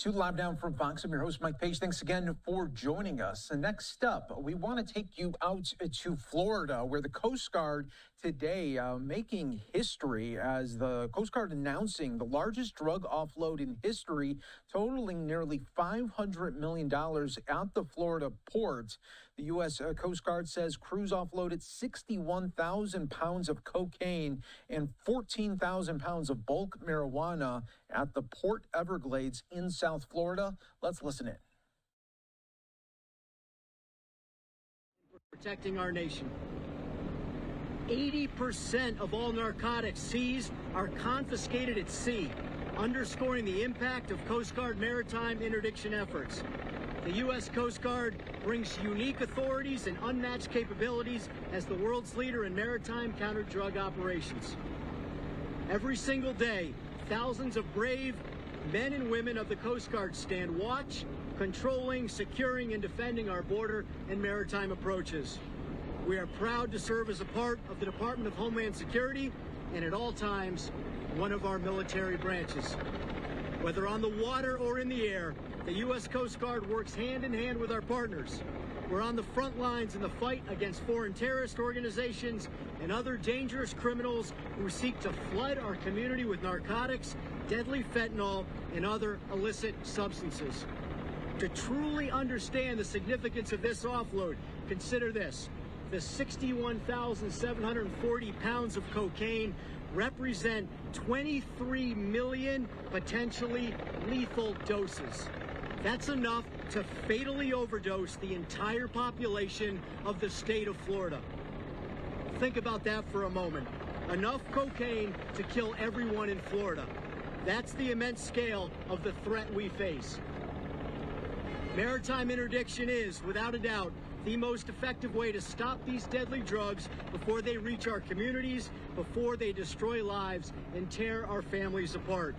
To Live Down from Fox, I'm your host, Mike Page. Thanks again for joining us. And next up, we want to take you out to Florida, where the Coast Guard today making history as the Coast Guard announcing the largest drug offload in history, totaling nearly $500 million at the Florida port. The U.S. Coast Guard says crews offloaded 61,000 pounds of cocaine and 14,000 pounds of bulk marijuana at the Port Everglades in South Florida. Let's listen in. Protecting our nation. 80% of all narcotics seized are confiscated at sea, underscoring the impact of Coast Guard maritime interdiction efforts. The U.S. Coast Guard brings unique authorities and unmatched capabilities as the world's leader in maritime counter-drug operations. Every single day, thousands of brave men and women of the Coast Guard stand watch, controlling, securing, and defending our border and maritime approaches. We are proud to serve as a part of the Department of Homeland Security and at all times, one of our military branches. Whether on the water or in the air, the U.S. Coast Guard works hand in hand with our partners. We're on the front lines in the fight against foreign terrorist organizations and other dangerous criminals who seek to flood our community with narcotics, deadly fentanyl, and other illicit substances. To truly understand the significance of this offload, consider this. The 61,740 pounds of cocaine represent 23 million potentially lethal doses. That's enough to fatally overdose the entire population of the state of Florida. Think about that for a moment. Enough cocaine to kill everyone in Florida. That's the immense scale of the threat we face. Maritime interdiction is, without a doubt, the most effective way to stop these deadly drugs before they reach our communities, before they destroy lives and tear our families apart.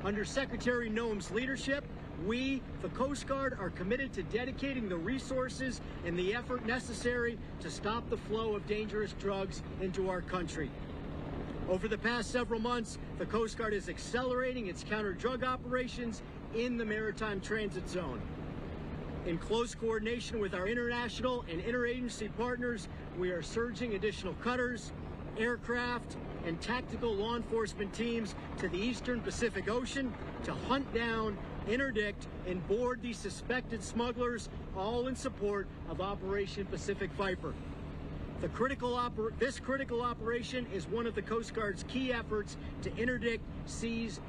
Under Secretary Noem's leadership, we, the Coast Guard, are committed to dedicating the resources and the effort necessary to stop the flow of dangerous drugs into our country. Over the past several months, the Coast Guard is accelerating its counter-drug operations in the maritime transit zone. In close coordination with our international and interagency partners, we are surging additional cutters, aircraft, and tactical law enforcement teams to the eastern Pacific Ocean to hunt down, interdict, and board these suspected smugglers, all in support of Operation Pacific Viper. This critical operation is one of the Coast Guard's key efforts to interdict, seize,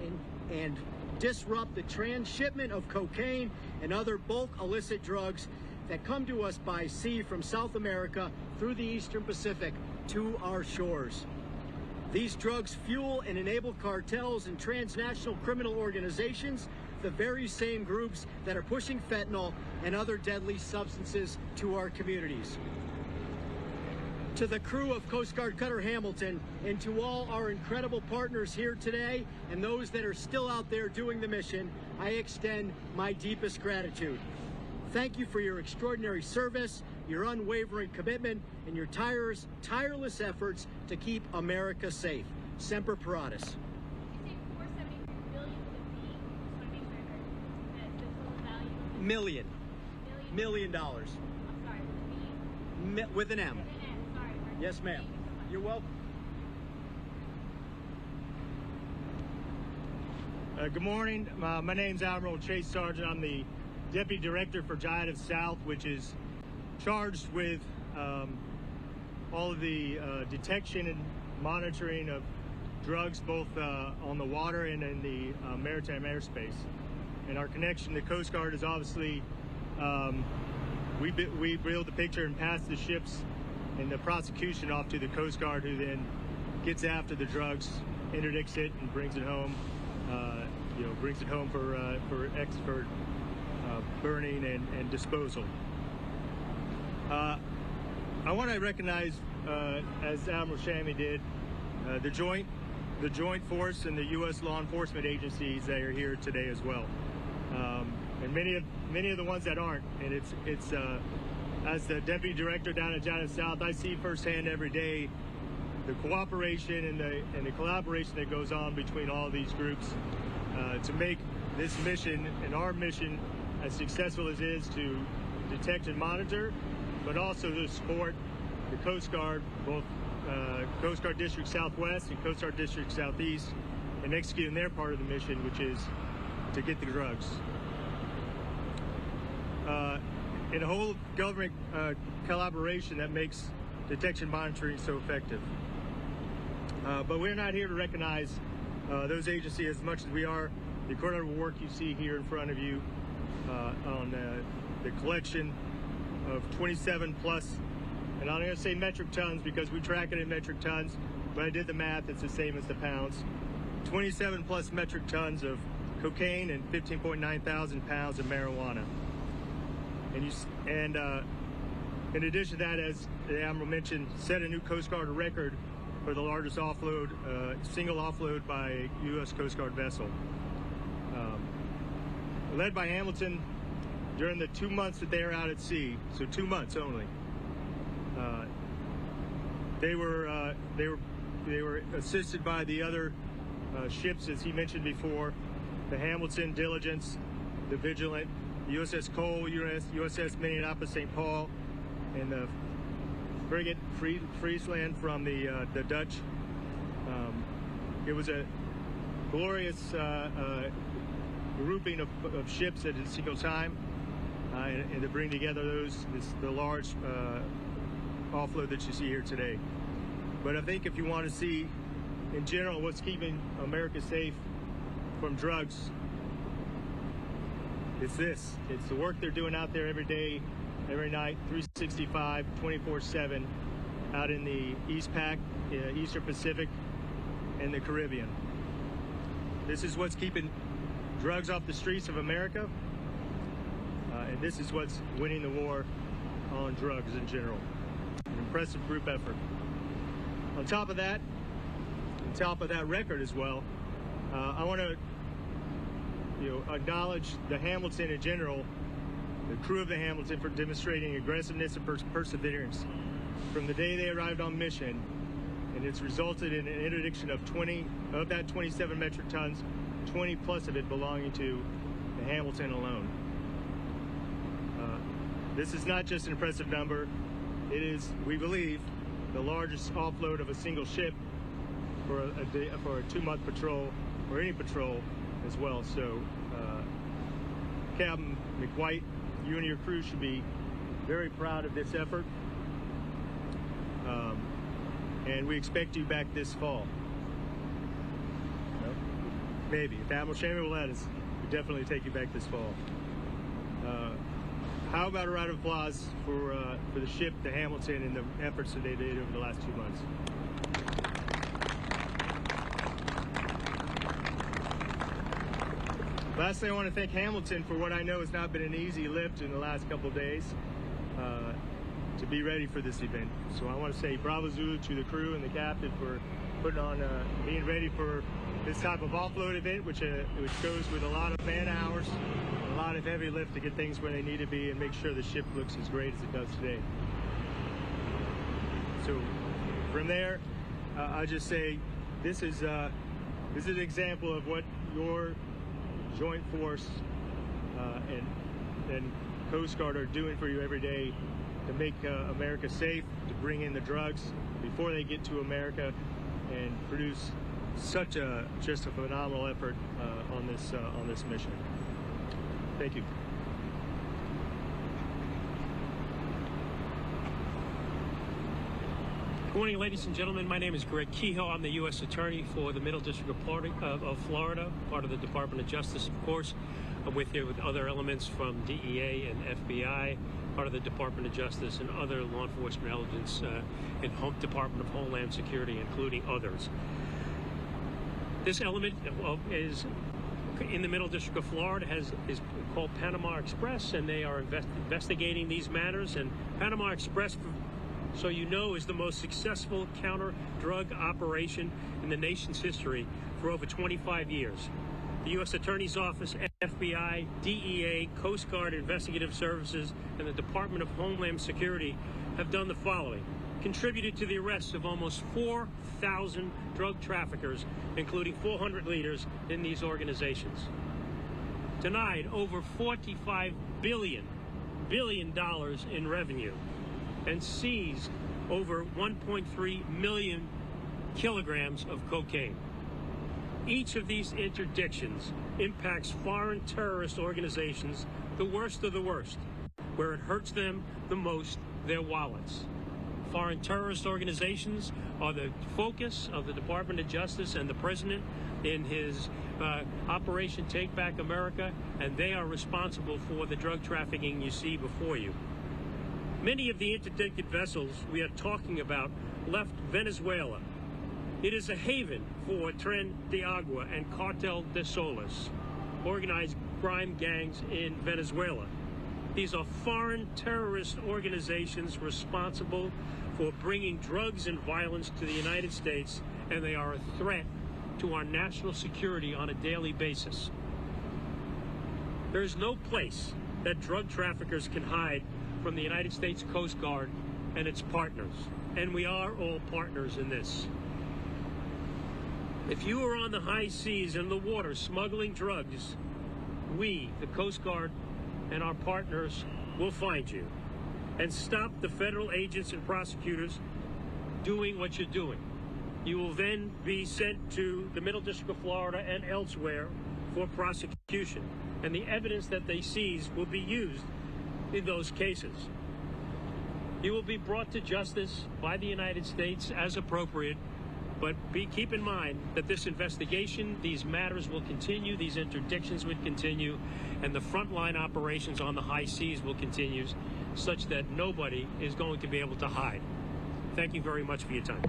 and disrupt the transshipment of cocaine and other bulk illicit drugs that come to us by sea from South America through the Eastern Pacific to our shores. These drugs fuel and enable cartels and transnational criminal organizations, the very same groups that are pushing fentanyl and other deadly substances to our communities. To the crew of Coast Guard Cutter Hamilton and to all our incredible partners here today and those that are still out there doing the mission, I extend my deepest gratitude. Thank you for your extraordinary service, your unwavering commitment, and your tireless efforts to keep America safe. Semper Paratus. Million. $1 million. I'm sorry, with an M. Yes, ma'am. You're welcome. Good morning. My name's Admiral Chase Sargent. I'm the Deputy Director for JIADF South, which is charged with all of the detection and monitoring of drugs both on the water and in the maritime airspace. And our connection to Coast Guard is obviously we build the picture and pass the ships and the prosecution off to the Coast Guard, who then gets after the drugs, interdicts it, and brings it home. Brings it home for expert burning and disposal. I want to recognize, as Admiral Shammy did, the joint force and the U.S. law enforcement agencies that are here today as well, and many of the ones that aren't. And it's as the Deputy Director down at JIADF South, I see firsthand every day the cooperation and the collaboration that goes on between all these groups to make this mission and our mission, as successful as it is to detect and monitor, but also to support the Coast Guard, both Coast Guard District Southwest and Coast Guard District Southeast, in executing their part of the mission, which is to get the drugs. And a whole government collaboration that makes detection monitoring so effective. But we're not here to recognize those agencies as much as we are the incredible work you see here in front of you on the collection of 27 plus, and I'm going to say metric tons because we track it in metric tons, but I did the math, it's the same as the pounds. 27 plus metric tons of cocaine and 15.9 thousand pounds of marijuana. And in addition to that, as the Admiral mentioned, set a new Coast Guard record for the largest offload, single offload by a U.S. Coast Guard vessel. Led by Hamilton during the 2 months that they are out at sea, so 2 months only. They were assisted by the other ships, as he mentioned before, the Hamilton, Diligence, the Vigilant, the USS Cole, USS Minneapolis St. Paul, and the frigate Friesland from the Dutch. It was a glorious grouping of ships at a single time, and to bring together the large offload that you see here today. But I think if you want to see, in general, what's keeping America safe from drugs, it's this. It's the work they're doing out there every day, every night, 365, 24/7, out in the East Pac, Eastern Pacific, and the Caribbean. This is what's keeping drugs off the streets of America, and this is what's winning the war on drugs in general. An impressive group effort. On top of that record as well, I want to acknowledge the Hamilton in general, the crew of the Hamilton, for demonstrating aggressiveness and perseverance from the day they arrived on mission, and it's resulted in an interdiction of 20 of that 27 metric tons, 20 plus of it belonging to the Hamilton alone. This is not just an impressive number, it is, we believe, the largest offload of a single ship for a 2-month patrol, or any patrol as well. So Captain McWhite, you and your crew should be very proud of this effort, and we expect you back this fall. Maybe if Admiral Shammy will let us, we'll definitely take you back this fall. How about a round of applause for the ship, the Hamilton, and the efforts that they did over the last 2 months. Lastly, I want to thank Hamilton for what I know has not been an easy lift in the last couple of days to be ready for this event. So I want to say bravo Zulu to the crew and the captain for putting on, being ready for this type of offload event, which goes with a lot of man hours, a lot of heavy lift to get things where they need to be and make sure the ship looks as great as it does today. So from there, I just say this is an example of what your Joint Force and Coast Guard are doing for you every day to make America safe, to bring in the drugs before they get to America, and produce just a phenomenal effort on this mission. Thank you. Good morning, ladies and gentlemen. My name is Greg Kehoe. I'm the U.S. Attorney for the Middle District of Florida, part of the Department of Justice, of course. I'm with here with other elements from DEA and FBI, part of the Department of Justice, and other law enforcement elements and Department of Homeland Security, including others. This element is in the Middle District of Florida, is called Panama Express, and they are investigating these matters. And Panama Express, so you know, is the most successful counter-drug operation in the nation's history for over 25 years. The U.S. Attorney's Office, FBI, DEA, Coast Guard Investigative Services, and the Department of Homeland Security have done the following: contributed to the arrest of almost 4,000 drug traffickers, including 400 leaders in these organizations. denied over $45 billion in revenue, and seized over 1.3 million kilograms of cocaine. Each of these interdictions impacts foreign terrorist organizations, the worst of the worst, where it hurts them the most, their wallets. Foreign terrorist organizations are the focus of the Department of Justice and the President in his Operation Take Back America, and they are responsible for the drug trafficking you see before you. Many of the interdicted vessels we are talking about left Venezuela. It is a haven for Tren de Agua and Cartel de Solis, organized crime gangs in Venezuela. These are foreign terrorist organizations responsible for bringing drugs and violence to the United States, and they are a threat to our national security on a daily basis. There is no place that drug traffickers can hide from the United States Coast Guard and its partners, and we are all partners in this. If you are on the high seas and the water smuggling drugs, we, the Coast Guard, and our partners will find you and stop the federal agents and prosecutors doing what you're doing. You will then be sent to the Middle District of Florida and elsewhere for prosecution, and the evidence that they seize will be used in those cases. You will be brought to justice by the United States as appropriate, but keep in mind that this investigation, these matters will continue, these interdictions would continue, and the frontline operations on the high seas will continue, such that nobody is going to be able to hide. Thank you very much for your time.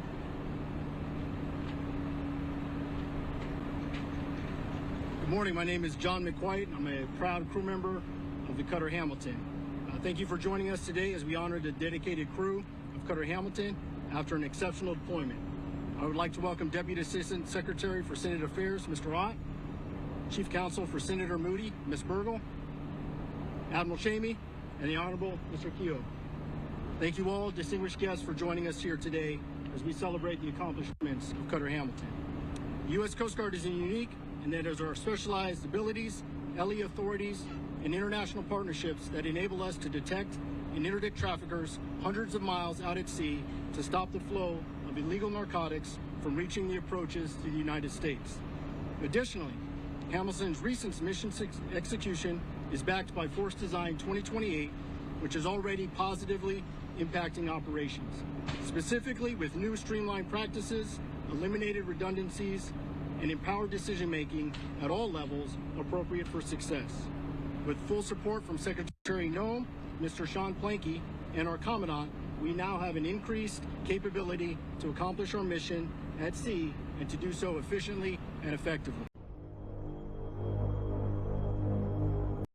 Good morning, my name is John McWhite. I'm a proud crew member of the Cutter Hamilton. Thank you for joining us today as we honor the dedicated crew of Cutter Hamilton after an exceptional deployment. I would like to welcome Deputy Assistant Secretary for Senate Affairs, Mr. Ott, Chief Counsel for Senator Moody, Ms. Burgle, Admiral Chamey, and the Honorable Mr. Kehoe. Thank you all, distinguished guests, for joining us here today as we celebrate the accomplishments of Cutter Hamilton. The U.S. Coast Guard is unique in that it is our specialized abilities, LE authorities, and international partnerships that enable us to detect and interdict traffickers hundreds of miles out at sea to stop the flow of illegal narcotics from reaching the approaches to the United States. Additionally, Hamilton's recent mission execution is backed by Force Design 2028, which is already positively impacting operations, specifically with new streamlined practices, eliminated redundancies, and empowered decision-making at all levels appropriate for success. With full support from Secretary Noem, Mr. Sean Planke, and our Commandant, we now have an increased capability to accomplish our mission at sea and to do so efficiently and effectively.